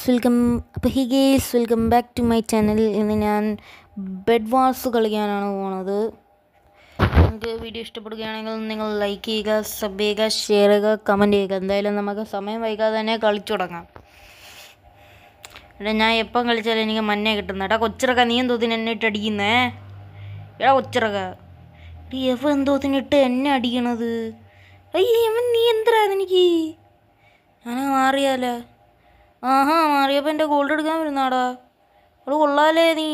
Welcome. അപ്പോൾ welcome back to my channel. ഇന്ന് ഞാൻ ബെഡ് വാർസ് കളിക്കാനാണ് പോകുന്നത്. നിങ്ങൾക്ക് വീഡിയോ ഇഷ്ടപ്പെടുകയാണെങ്കിൽ നിങ്ങൾ ലൈക്ക് ചെയ്യുക, സബ് ചെയ്യുക, ഷെയർ ചെയ്യുക, കമൻറ്റ് ചെയ്യുക. എന്തായാലും നമുക്ക് സമയം വൈകാതെ തന്നെ കളിച്ചു തുടങ്ങാം. എടാ, ഞാൻ എപ്പം കളിച്ചാലും എനിക്ക് മഞ്ഞ കിട്ടുന്നത്. എടാ കൊച്ചിറക്ക, നീ എന്തോത്തിന് എന്നെ ഇട്ട് അടിക്കുന്നേ? എടാ കൊച്ചിറക്ക, എവ എന്തോത്തിനിട്ട് എന്നെ അടിക്കണത്? അയ്യവൻ, നീ എന്തരാ എനിക്ക്? ഞാൻ മാറിയാലോ? ആഹാ, മാറിയപ്പോൾ എൻ്റെ ഗോൾഡ് എടുക്കാൻ വരുന്നാടാ. അവൾ കൊള്ളാലേ നീ.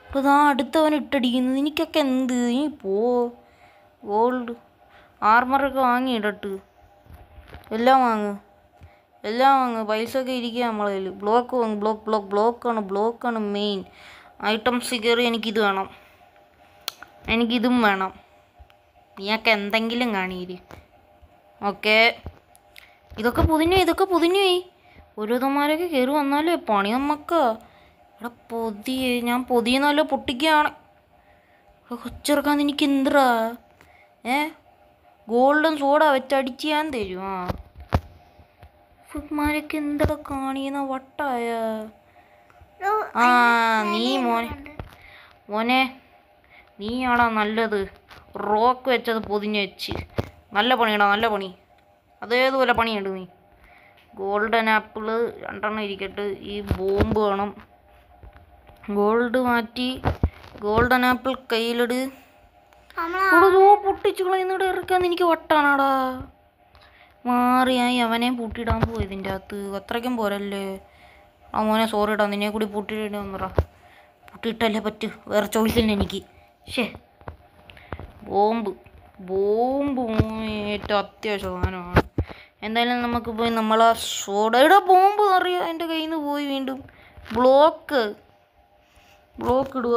അപ്പോൾ അടുത്തവൻ ഇട്ടടിക്കുന്നത്. എനിക്കൊക്കെ എന്ത്? നീ പോ. ഗോൾഡ് ആർമറൊക്കെ വാങ്ങിയിടട്ട്. എല്ലാം വാങ്ങ്. പൈസ ഒക്കെ ഇരിക്കുക നമ്മളെ കയ്യിൽ. ബ്ലോക്ക് വാങ്ങും. ബ്ലോക്കാണ് മെയിൻ. ഐറ്റംസ് കയറി എനിക്കിത് വേണം, എനിക്കിതും വേണം. നീയൊക്കെ എന്തെങ്കിലും കാണിയിര്. ഓക്കെ, ഇതൊക്കെ പൊതിഞ്ഞുപോയി. ഓരോരുത്തന്മാരൊക്കെ കയറി വന്നാലേ പണി നമ്മക്ക്. എടാ ഞാൻ പൊതിയെന്നല്ലോ പൊട്ടിക്കുകയാണ്. കൊച്ചിറക്കാൻ എനിക്ക് എന്തിറാ? ഗോൾഡൻ സോഡ വെച്ചടിച്ച് ഞാൻ തരും. മാരൊക്കെ എന്തൊക്കെ കാണിയുന്ന വട്ടായ. നീ മോനെ നീയാടാ നല്ലത്. റോക്ക് വെച്ചത് പൊതിഞ്ഞ് വെച്ച്. നല്ല പണി. അതേതുപോലെ പണിയുണ്ട് നീ. ഗോൾഡൻ ആപ്പിള് 2 ഇരിക്കട്ടെ. ഈ ബോംബ് വേണം. ഗോൾഡ് മാറ്റി ഗോൾഡൻ ആപ്പിൾ കയ്യിലിട്. പൊട്ടിച്ചു കളയുന്നിടെ ഇറക്കാൻ എനിക്ക് വട്ടാണാടാ. മാറിയായി അവനെ പൂട്ടിയിടാൻ പോയി ഇതിൻ്റെ അകത്ത്. അത്രയ്ക്കും പോരല്ലേ? മോനെ സോറി ഇടാ, നിന്നെ കൂടി പൂട്ടിയിടാ. പൂട്ടിയിട്ടല്ലേ പറ്റൂ, വേറെ ചോയ്സില്ല എനിക്ക്. ബോംബ് ഏറ്റവും അത്യാവശ്യ സാധനമാണ്. എന്തായാലും നമുക്ക് പോയി നമ്മളാ സോഡയുടെ ബോംബ് അറിയാം എൻ്റെ കയ്യിൽ നിന്ന് പോയി. വീണ്ടും ബ്ലോക്ക് ഇടുക.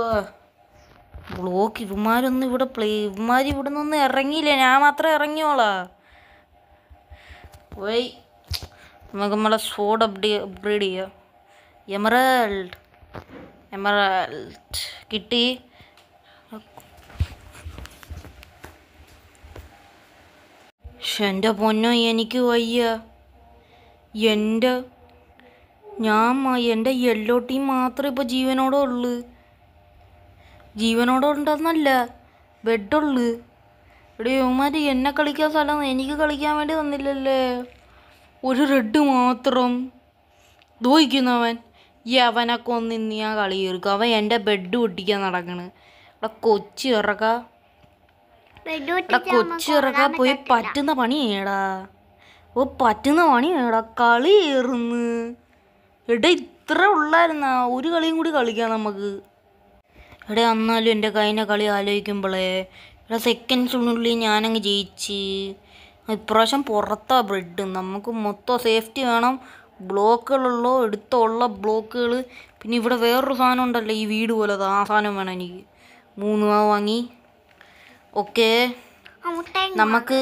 ഇവന്മാരൊന്നും ഇവന്മാർ ഇവിടെ നിന്നൊന്നും ഇറങ്ങിയില്ല. ഞാൻ മാത്രമേ ഇറങ്ങിയോളാ. പോയി നമുക്ക് നമ്മളെ സോഡ അപ്ഗ്രേഡ് ചെയ്യാം. എമറാൾഡ് കിട്ടി. എൻ്റെ പൊന്നോ, എനിക്ക് വയ്യ. എൻ്റെ യെല്ലോ ടീം മാത്രമേ ഇപ്പോൾ ജീവനോടെ ഉണ്ടെന്നല്ല, ബെഡുള്ളു. ഇവിടെ യുവമാർ എന്നെ കളിക്കാൻ സ്ഥലം എനിക്ക് കളിക്കാൻ വേണ്ടി തന്നില്ലല്ലേ. ഒരു റെഡ് മാത്രം ദോഹിക്കുന്നവൻ. അവനൊക്കെ ഒന്ന് ഇന്ന് ഞാൻ കളി തീർക്കും. അവൻ എൻ്റെ ബെഡ് പൊട്ടിക്കാൻ നടക്കണ്. ഇവിടെ കൊച്ചിറക്ക പോയി പറ്റുന്ന പണിയേടാ. കളി കയറുന്നു. ഇത്ര ഉള്ളായിരുന്ന ഒരു കളിയും കൂടി കളിക്കാം നമുക്ക്. എന്നാലും എൻ്റെ കഴിഞ്ഞ കളി ആലോചിക്കുമ്പോഴേ സെക്കൻഡ്സിനുള്ളിൽ ഞാനങ്ങ് ജയിച്ച്. ഇപ്രാവശ്യം പുറത്താ ബ്രെഡ്. നമുക്ക് മൊത്തം സേഫ്റ്റി വേണം. എടുത്തുള്ള ബ്ലോക്കുകൾ. പിന്നെ ഇവിടെ വേറൊരു സാധനം ഉണ്ടല്ലോ, ഈ വീട് പോലെ. ആ സാധനം വേണം എനിക്ക്. 3 വാങ്ങി. ഓക്കെ, നമുക്ക്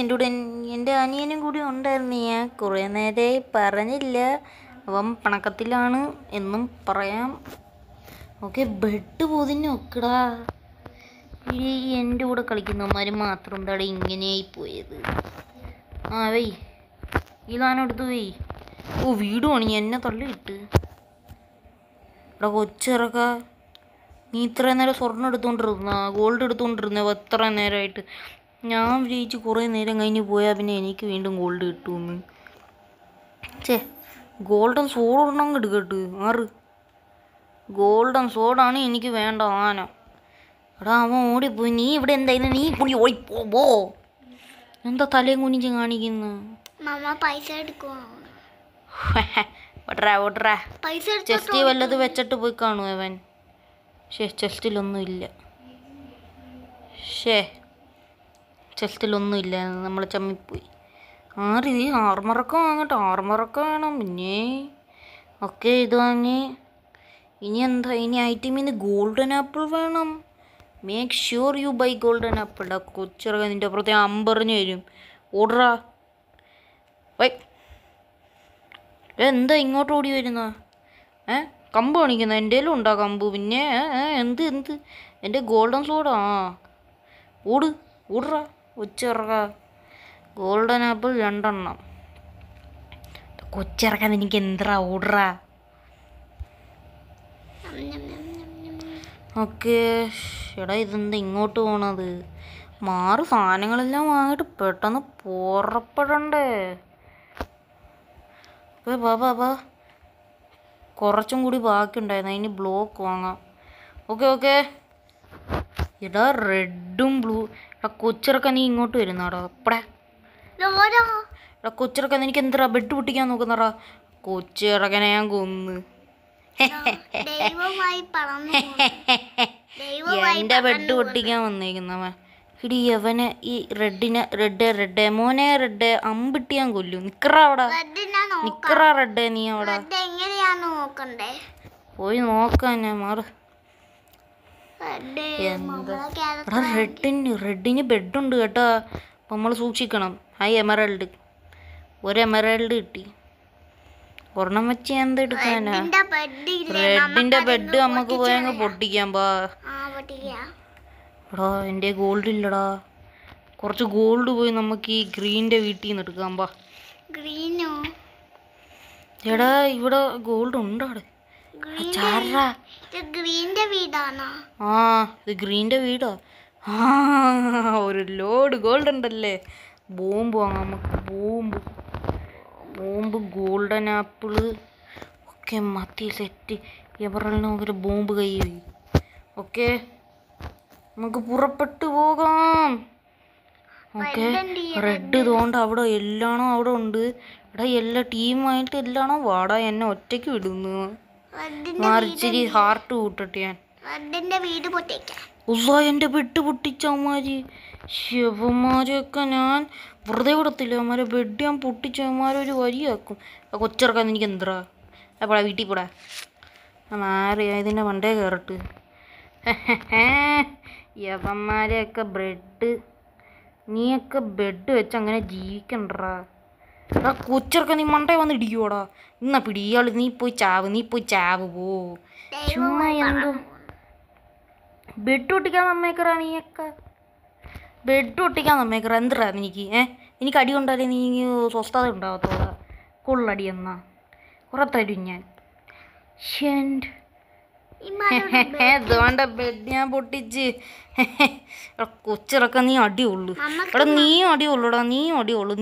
എൻ്റെ കൂടെ എൻ്റെ അനിയനും കൂടി ഉണ്ടായിരുന്നു. ഞാൻ കുറേ നേരമായി പറഞ്ഞില്ല, അവൻ പണക്കത്തിലാണ് എന്നും പറയാം. ഓക്കെ, ബെഡ് പൊതിഞ്ഞ് നോക്കടാ. എൻ്റെ കൂടെ കളിക്കുന്നവന്മാർ മാത്രം എന്താടെ ഇങ്ങനെയായി പോയത്? ഈ സാധനം എടുത്തു പോയി. വീട് പണി എന്നെ തള്ളിയിട്ട്. കൊച്ചിറക്ക, നീ ഇത്രയും നേരം സ്വർണ്ണം ഗോൾഡ് എടുത്തുകൊണ്ടിരുന്ന എത്ര നേരമായിട്ട്? ഞാൻ വിജയിച്ച് കുറേ നേരം കഴിഞ്ഞ് പോയാൽ പിന്നെ എനിക്ക് വീണ്ടും ഗോൾഡ് കിട്ടുമെന്ന്. ഗോൾഡൻ സോഡ് ഒരെണ്ണം എടുക്കട്ട്. ഗോൾഡൻ സോഡാണ് എനിക്ക് വേണ്ട സാധനം. അവൻ ഓടിപ്പോയി. നീ ഇവിടെ എന്തായിരുന്നു? നീ കൂടി ഓടിപ്പോ. എന്താ തലയും കുനിച്ച് കാണിക്കുന്നു? ചെസ്റ്റി വല്ലത് വെച്ചിട്ട് പോയി കാണും അവൻ. ചെസ്റ്റിലൊന്നുമില്ല. നമ്മൾ ചമ്മിപ്പോയി. ആർമറൊക്കെ വാങ്ങട്ടെ. ആർമറൊക്കെ വേണം. പിന്നെ ഓക്കെ, ഇത് വാങ്ങി. ഇനി ഐറ്റമിൽ നിന്ന് ഗോൾഡൻ ആപ്പിൾ വേണം. Make sure you buy golden apple. കൊച്ചിറങ്ങ, നിൻ്റെ അപ്പുറത്തെ അമ്പറിഞ്ഞ് വരും. ഓർഡറാ. എന്താ ഇങ്ങോട്ട് ഓടി വരുന്ന? കമ്പ് കാണിക്കുന്ന? എൻ്റെ കയ്യിലും ഉണ്ടാ കമ്പ്. പിന്നെ എന്ത് എൻ്റെ ഗോൾഡൻ സോഡാ. ഓർഡറാ. കൊച്ചിറക്ക, ഗോൾഡൻ ആപ്പിൾ 2. കൊച്ചിറക്കാൻ എനിക്ക് എന്താ ഓർഡറാ. ഓക്കെ എടാ ഇതെന്താ ഇങ്ങോട്ട് പോണത്? മാറ് സാധനങ്ങളെല്ലാം വാങ്ങിയിട്ട് പെട്ടെന്ന് പുറപ്പെടണ്ടേ. ബാ കുറച്ചും കൂടി ബാക്കിയുണ്ടായിരുന്നു, അതിന് ബ്ലോക്ക് വാങ്ങാം. ഓക്കെ എടാ റെഡും ബ്ലൂ. എടാ കൊച്ചിറക്കാൻ നീ ഇങ്ങോട്ട് വരുന്നാടാ എപ്പടാ. എടാ കൊച്ചിറക്കാൻ എനിക്ക് എന്താ ബെഡ് പൊട്ടിക്കാൻ നോക്കുന്നടാ. കൊച്ചിറക്കനെ ഞാൻ കൊന്ന്. എൻ്റെ ബെഡ് പൊട്ടിക്കാൻ വന്നേക്കുന്നവൻ. ഇടി അവനെ ഈ റെഡ് മോനെ റെഡ് അമ്പിട്ട് ഞാൻ കൊല്ലും. നിക്കറാ അവിടെ, നിക്കറാ റെഡ് നീ അവിടെ പോയി നോക്കാൻ. ഞാൻ മാറ്. എന്താ എടാ റെഡിന് ബെഡുണ്ട് കേട്ടോ, അപ്പം നമ്മൾ സൂക്ഷിക്കണം. ഹായ് എമറൽഡ്, ഒരു എമറൽഡ് കിട്ടി. ഒരെണ്ണം വെച്ച് ഞാൻ എന്താ എടുക്കാനാ? റെഡിന്റെ ബെഡ് നമുക്ക് പോയങ്ങ് പൊട്ടിക്കാൻ പാ. എടാ എൻ്റെ ഗോൾഡ് ഇല്ലടാ, കുറച്ച് ഗോൾഡ് പോയി നമുക്ക് ഈ ഗ്രീൻ്റെ വീട്ടിൽ നിന്ന് എടുക്കാം പാ. എടാ ഇവിടെ ഗോൾഡ് ഉണ്ട് അവിടെ. ആ ഇത് ഗ്രീൻ്റെ വീടാ. ആ ഒരു ലോഡ് ഗോൾഡ് ഉണ്ടല്ലേ. ബോംബ് വാങ്ങാം നമുക്ക്. ബോംബ് ഗോൾഡൻ ആപ്പിള് ഒക്കെ മതി സെറ്റ്. എവറെല്ലാം ഒരു ബോംബ് കൈ പോയി. ഓക്കെ നമുക്ക് പുറപ്പെട്ടു പോകാം. ഓക്കെ റെഡ് ഇതുകൊണ്ട് അവിടെ എല്ലാണോ അവിടെ ഉണ്ട്. ഇവിടെ എല്ലാ ടീമായിട്ട് എല്ലാണോ വാടാ, എന്നെ ഒറ്റയ്ക്ക് വിടുന്നു. മറിച്ചിരി ഹാർട്ട് കൂട്ടട്ടെ ഞാൻ. എൻ്റെ ബെഡ് പൊട്ടിച്ചവന്മാര്. ശിവന്മാരെയൊക്കെ ഞാൻ വെറുതെ വിടത്തില്ല. അവന്മാരെ ബെഡ് ഞാൻ പൊട്ടിച്ചവന്മാരൊരു വരിയാക്കും. കൊച്ചിറക്കാൻ എനിക്ക് എന്താ എപ്പോഴാ വീട്ടിൽ പോടാ. മാറിയാ ഇതിൻ്റെ മണ്ടേ കയറട്ട്. യവന്മാരെയൊക്കെ ബ്രെഡ് നീയൊക്കെ ബെഡ് വെച്ച് അങ്ങനെ ജീവിക്കണ്ടാ. എടാ കൊച്ചിറക്കാൻ നീ മണ്ടേ വന്ന് ഇടിക്കുവോടാ. എന്നാ പിടിയാൾ നീ പോയി ചാവ് പോ. ചുമ്മാ എന്തോ ബെഡ് പൊട്ടിക്കാൻ നമ്മേക്കറാ. നീയൊക്കെ ബെഡ് പൊട്ടിക്കാൻ നമ്മേക്കറ എന്താ എനിക്ക്? എനിക്ക് അടി കൊണ്ടാലേ നീ സ്വസ്ഥത ഉണ്ടാകത്തോളാ. കൊള്ളടി എന്നാ കുറെ തരും ഞാൻ. ഇതുകൊണ്ട് ബെഡ് ഞാൻ പൊട്ടിച്ച്. കൊച്ചിറക്കാൻ നീ അടിയുള്ളു. എടാ നീ അടിയുള്ളൂടാ, നീ അടിയുള്ളു.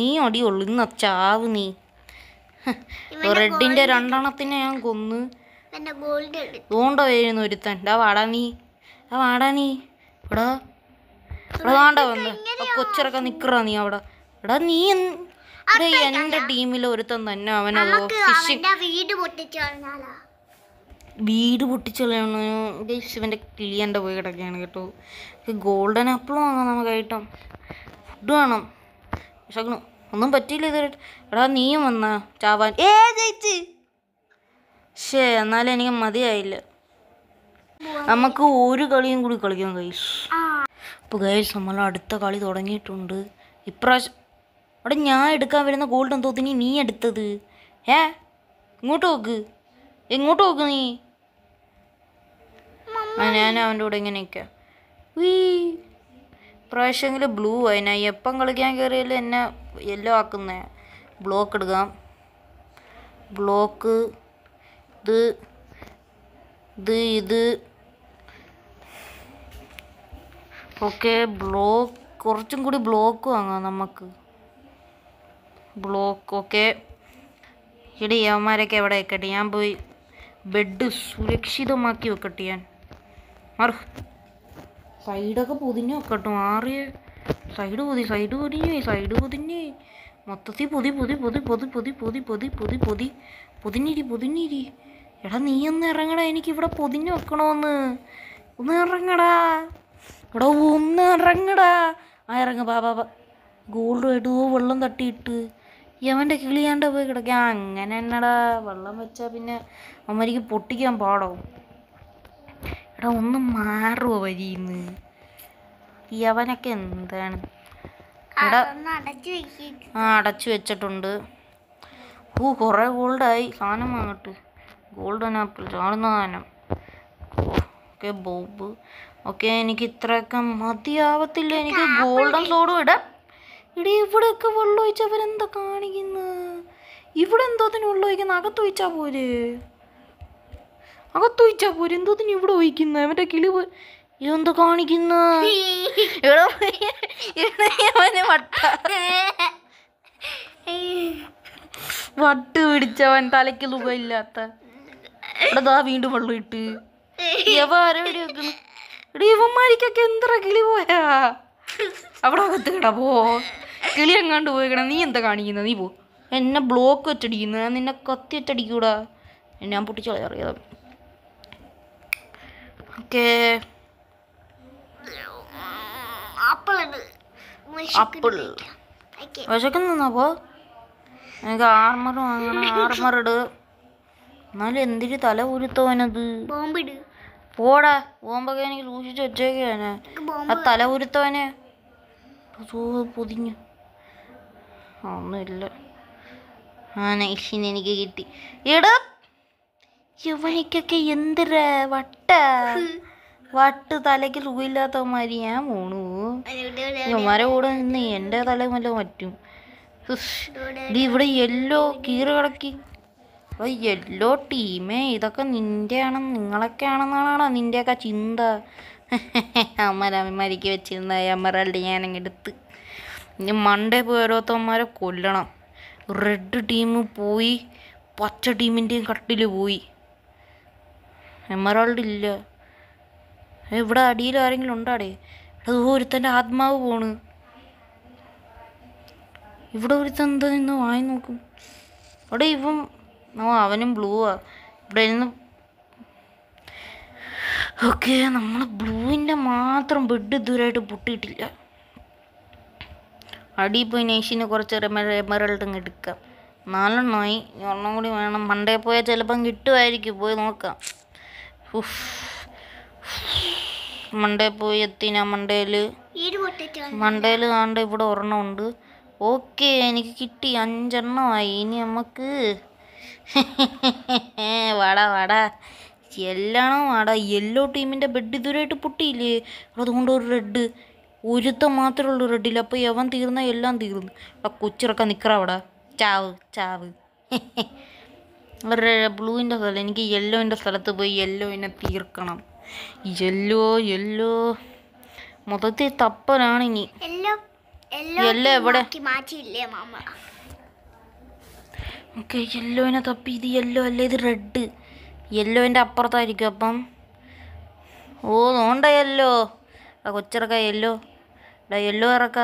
ഇന്ന് ചാവ് നീ. റെഡിന്റെ രണ്ടെണ്ണത്തിനെ ഞാൻ കൊന്ന്. അതുകൊണ്ടോ വരുന്നു ഒരുത്തൻ. വാടാ നീ എടാ എടാണ്ട വന്ന് കൊച്ചിറക്കാൻ നിക്കറാ നീ അവിടെ. എടാ നീ എൻ്റെ ടീമിലെ ഒരുത്തൻ തന്നെ. അവനത് വീട് പൊട്ടിച്ചളയാണ്. ഇവൻ്റെ കിളിയൻ്റെ പോയി കിടക്കുകയാണ് കേട്ടോ. ഗോൾഡൻ ആപ്പിളും വാങ്ങാം നമുക്ക് ഐറ്റം. ഫുഡ് വേണം. പക്ഷെ ഒന്നും പറ്റിയില്ല ഇത്. എടാ നീയും വന്നാ ചാവാൻ. ജയിച്ച്. എന്നാലും എനിക്ക് മതിയായില്ല. നമുക്ക് ഒരു കളിയും കൂടി കളിക്കാം ഗൈസ്. അപ്പോൾ ഗൈസ് നമ്മൾ അടുത്ത കളി തുടങ്ങിയിട്ടുണ്ട്. ഇപ്രാവശ്യം അവിടെ ഞാൻ എടുക്കാൻ വരുന്ന ഗോൾഡ് എന്തോത്തിന് നീ എടുത്തത്? ഇങ്ങോട്ട് നോക്ക് നീ. ഞാൻ അവൻ്റെ കൂടെ ഇങ്ങനെയൊക്കെ പ്രാവശ്യമെങ്കിലും ബ്ലൂ ആയി. ഞാൻ എപ്പം കളിക്കാൻ കയറിയാലും എന്നെ യെല്ലോ ആക്കുന്നേ. ബ്ലോക്ക് എടുക്കാം. ബ്ലോക്ക് ഇത് ഓക്കെ. ബ്ലോക്ക് കുറച്ചും കൂടി ബ്ലോക്ക് വാങ്ങാം നമുക്ക്. Block okay. ഇടി അവന്മാരൊക്കെ എവിടെ വെക്കട്ടെ. ഞാൻ പോയി ബെഡ് സുരക്ഷിതമാക്കി വെക്കട്ടെ. ഞാൻ സൈഡൊക്കെ പൊതിഞ്ഞ് വെക്കട്ടെ. മാറിയ സൈഡ് പൊതിഞ്ഞ് മൊത്തത്തിൽ പൊതിഞ്ഞിരി. എടാ നീ ഒന്ന് ഇറങ്ങടാ, എനിക്കിവിടെ പൊതിഞ്ഞ് വെക്കണമെന്ന്. ഒന്ന് ഇറങ്ങടാ എടാ, ഒന്ന് ഇറങ്ങടാ. ഇറങ്ങ ബാബാ. ഗോൾഡ് ആയിട്ട് വെള്ളം തട്ടിയിട്ട് അവൻ്റെ കിളിയാണ്ട് പോയി കിടക്കാം. അങ്ങനെ എന്നടാ വെള്ളം വെച്ചാൽ പിന്നെ അമ്മരിക്ക് പൊട്ടിക്കാൻ പാടാവും. എടാ ഒന്ന് മാറുമോ വരിന്ന്. അവനൊക്കെ എന്താണ്? എടാ അടച്ചു വെച്ചിട്ടുണ്ട്. കുറേ ഗോൾഡായി. സാധനം വാങ്ങട്ട്. ഗോൾഡൻ ആപ്പിൾ ചാടുന്ന സാധനം. Okay Bob. ഓക്കെ എനിക്ക് ഇത്രയൊക്കെ മതിയാവത്തില്ല. എനിക്ക് ഗോൾഡൻ സോഡും ഇടാം. ഇവിടെയൊക്കെ വെള്ളം ഒഴിച്ചവരെന്താ കാണിക്കുന്നത്? ഇവിടെ എന്തോത്തിന് ഉള്ള ഒഴിക്കുന്ന? അകത്ത് ഒഴിച്ചാൽ പോരെ, അകത്ത് ഒഴിച്ചാൽ പോരെ, എന്തോത്തിന് ഇവിടെ ഒഴിക്കുന്ന? അവൻ്റെ കിളി ഇതെന്താ കാണിക്കുന്ന? വട്ട് പിടിച്ചവൻ, തലയ്ക്ക് സുഖമില്ലാത്ത. ഇവിടെ വീണ്ടും വെള്ളം ഇട്ട് ഇവന്മാരിക്കൊക്കെ എന്താ കിളി പോയാ? അവിടെ അകത്ത് കിടാ പോ, കിളി എങ്ങാണ്ട് പോയിക്കണ. നീ എന്താ കാണിക്കുന്നത്? നീ പോ. എന്നെ ബ്ലോക്ക് വെച്ചടിക്കുന്ന, നിന്നെ കത്തി വെച്ചടിക്കൂടാ. ഞാൻ പൊട്ടിച്ചറിയാം. Okay, apple വിശക്കുന്നാപ്പോ. എനിക്ക് ആർമർ വാങ്ങണം. ആർമർ ഇട്. എന്നാലും എന്തിരി തല ഉരുത്തവനത്? പോടാ, ബോംബൊക്കെ എനിക്ക് സൂക്ഷിച്ച് വെച്ചേക്കാന്. ആ തല ഉരുത്തവനെ പൊതിഞ്ഞു. ഒന്നുമില്ല. ആ നൈസിന് എനിക്ക് കിട്ടി. എടാ യവനിക്കൊക്കെ എന്തിരാ വട്ട് തലയ്ക്ക് സുഖമില്ലാത്തവന്മാര്. ഞാൻ പോണു. ഇവന്മാരെ കൂടെ നിന്ന് എൻ്റെ തല വല്ലതും പറ്റും. ഇവിടെ യെല്ലോ കീറ് കിടക്കി. യെല്ലോ ടീമേ, ഇതൊക്കെ നിങ്ങളൊക്കെ ആണെന്നാണോ നിൻ്റെയൊക്കെ ചിന്ത? അമ്മമാരിക്ക് വെച്ചിരുന്ന എമറൽഡ് ഞാനങ്ങെടുത്ത് ഇനി മണ്ടേ പോയി ഓരോരുത്തന്മാരെ കൊല്ലണം. റെഡ് ടീം പോയി, പച്ച ടീമിൻ്റെയും കട്ടിൽ പോയി. എമറൽഡ് ഇല്ല. ഇവിടെ അടിയിൽ ആരെങ്കിലും ഉണ്ടാടേ? അത് ഒരുത്തൻ്റെ ആത്മാവ് പോണ്. ഇവിടെ ഒരുത്തൻ എന്താ നിന്ന് വായി നോക്കും. അവിടെ അവനും ബ്ലൂവാ. ഇവിടെ നിന്ന് ഓക്കെ, നമ്മൾ ബ്ലൂവിൻ്റെ മാത്രം ബെഡ് ഇതുവരെയായിട്ട് പൊട്ടിയിട്ടില്ല. അടിയിൽ പോയി നേഷിന് കുറച്ച് എമറൽഡ് എടുക്കാം. 4 എണ്ണമായി. ഒരെണ്ണം കൂടി വേണം. മണ്ടേ പോയാൽ ചിലപ്പം കിട്ടുമായിരിക്കും. പോയി നോക്കാം. മണ്ടേ പോയി എത്തി ഞാൻ. മണ്ടയിൽ കാണ്ട ഇവിടെ ഒരെണ്ണം ഉണ്ട്. ഓക്കെ, എനിക്ക് കിട്ടി. 5 എണ്ണമായി. ഇനി നമുക്ക് വാടാ എല്ലാം വാടാ. യെല്ലോ ടീമിൻ്റെ ബെഡ് ഇതുവരെയായിട്ട് പൊട്ടിയില്ലേ? അതുകൊണ്ട് ഒരു റെഡ്, ഒരുത്തം മാത്രമേ ഉള്ളൂ റെഡിൽ. അപ്പോൾ യവൻ തീർന്നാൽ എല്ലാം തീർന്നു. കൊച്ചിറക്കാൻ നിൽക്കറ അവിടെ. ചാവ്. ബ്ലൂവിൻ്റെ സ്ഥലം, എനിക്ക് യെല്ലോൻ്റെ സ്ഥലത്ത് പോയി യെല്ലോവിനെ തീർക്കണം. യെല്ലോ മൊത്തത്തിൽ തപ്പലാണ് ഇനി. യെല്ലോ എവിടെ? ഓക്കെ, യെല്ലോവിനെ തപ്പി. ഇത് യെല്ലോ അല്ലേ, ഇത് റെഡ്. യെല്ലോവിൻ്റെ അപ്പുറത്തായിരിക്കും. അപ്പം നോണ്ട യെല്ലോ. കൊച്ചിറക്ക യെല്ലോ. യെല്ലോ ഇറക്ക.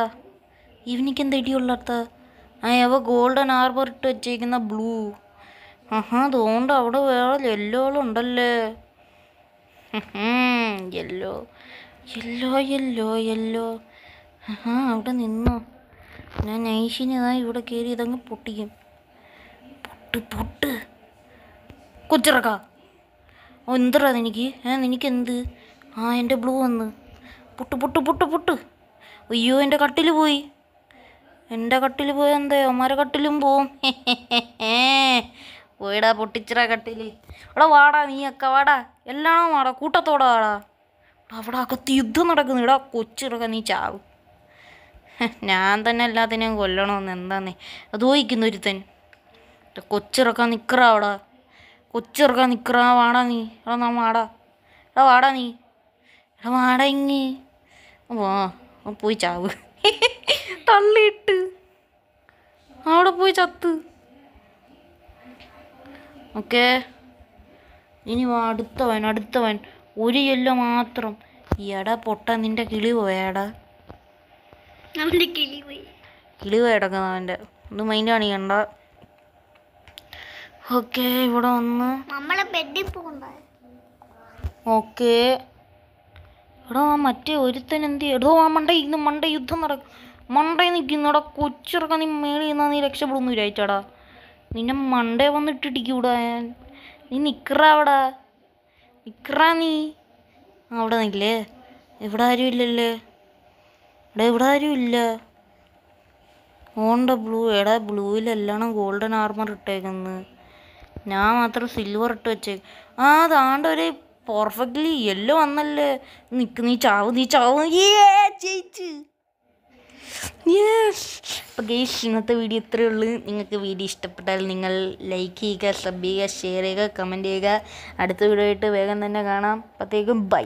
ഇവനിക്ക് എന്താ ഇടിയുള്ളത്ത? അവ ഗോൾഡൻ ആർബർ ഇട്ട് വെച്ചേക്കുന്ന ബ്ലൂ. അതുകൊണ്ട് അവിടെ വേറെ യെല്ലോകളുണ്ടല്ലേ. യെല്ലോ. അവിടെ നിന്നോ. ഞാൻ നൈഷിനിതായി ഇവിടെ കയറി ഇതങ്ങ് പൊട്ടിക്കും. പൊട്ട് കൊച്ചിറക്ക. എന്തറാ നിനക്ക്? നിനക്കെന്ത്? എൻ്റെ ബ്ലൂ വന്ന്. പൊട്ട്. അയ്യോ, എൻ്റെ കട്ടിൽ പോയി. എന്താ? അമ്മാരെ കട്ടിലും പോവും. പോയിടാ, പൊട്ടിച്ചിടാ കട്ടിൽ. അവിടെ വാടാ, നീയൊക്കെ വാടാ. എല്ലാം വാടാ, കൂട്ടത്തോടെ വാടാ. അവിടെ അകത്ത് യുദ്ധം നടക്കുന്നു. ഇടാ കൊച്ചിറക്ക, നീ ചാവും. ഞാൻ തന്നെ എല്ലാത്തിനെയും കൊല്ലണമെന്ന് എന്താന്നേ. അത് ചോദിക്കുന്നു ഒരുത്തൻ. കൊച്ചിറക്കാൻ നിൽക്കറ അവിടെ. വാടാ നീ. വാടാ നീ. വാടാ ഇങ്ങ്. വാ, പോയി ചാവ്. തള്ളിയിട്ട് അവിടെ പോയി ചത്ത്. ഓക്കെ, ഇനി വാ. അടുത്തവൻ. ഒരു യെല്ലോ മാത്രം. എടാ പൊട്ട, നിന്റെ കിളി പോയാടാ. കിളി പോയി കിടക്കുന്ന അവൻ്റെ. ഒന്ന് മൈൻഡ് കാണിക്കണ്ട. ഓക്കെ, ഇവിടെ വന്ന് ഓക്കെ. എടോ മറ്റേ ഒരുത്തൻ എന്ത്? എടോ മണ്ട യുദ്ധം നടക്കും. മണ്ടയിൽ നിൽക്കുന്നു. എടാ കൊച്ചിറക്ക, നീ മേളിൽ നിന്നാൽ നീ രക്ഷപ്പെടുന്നു വിചാരിച്ചാടാ. നിന്നെ മണ്ടേ വന്നിട്ടിടിക്കൂടാ ഞാൻ. നീ നിൽക്കറാ അവിടെ. നീ അവിടെ നിൽക്കില്ലേ? ഇവിടെ ആരും ഇല്ലല്ലേ? ഇവിടെ ആരും ഇല്ല. ഓണ്ട ബ്ലൂ. ബ്ലൂവിലെല്ലാം ഗോൾഡൻ ആർമർ ഇട്ടേക്കുന്നത്. ഞാൻ മാത്രം സിൽവർ ഇട്ട് വെച്ചേക്കും. അതാണ്ട് ഒരു പെർഫെക്റ്റ്ലി യെല്ലോ വന്നല്ലേ. നീ ചാവ്. ജയിച്ച്. അപ്പോൾ ഗൈസ് ഇന്നത്തെ വീഡിയോ ഇത്രയേ ഉള്ളൂ. നിങ്ങൾക്ക് വീഡിയോ ഇഷ്ടപ്പെട്ടാൽ നിങ്ങൾ ലൈക്ക് ചെയ്യുക, സബ് ചെയ്യുക, ഷെയർ ചെയ്യുക, കമൻറ്റ് ചെയ്യുക. അടുത്ത വീഡിയോ ആയിട്ട് വേഗം തന്നെ കാണാം. അപ്പോഴത്തേക്കും ബൈ.